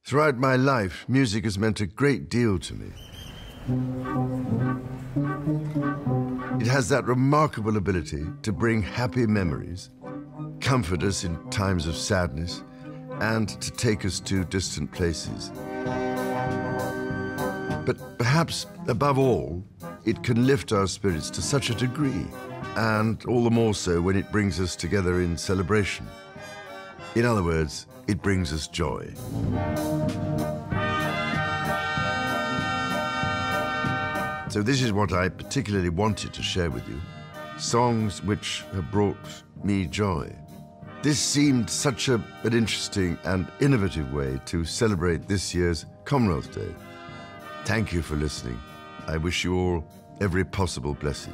Throughout my life, music has meant a great deal to me. It has that remarkable ability to bring happy memories, comfort us in times of sadness, and to take us to distant places. But perhaps, above all, it can lift our spirits to such a degree, and all the more so when it brings us together in celebration. In other words, it brings us joy. So this is what I particularly wanted to share with you, songs which have brought me joy. This seemed such an interesting and innovative way to celebrate this year's Commonwealth Day. Thank you for listening. I wish you all every possible blessing.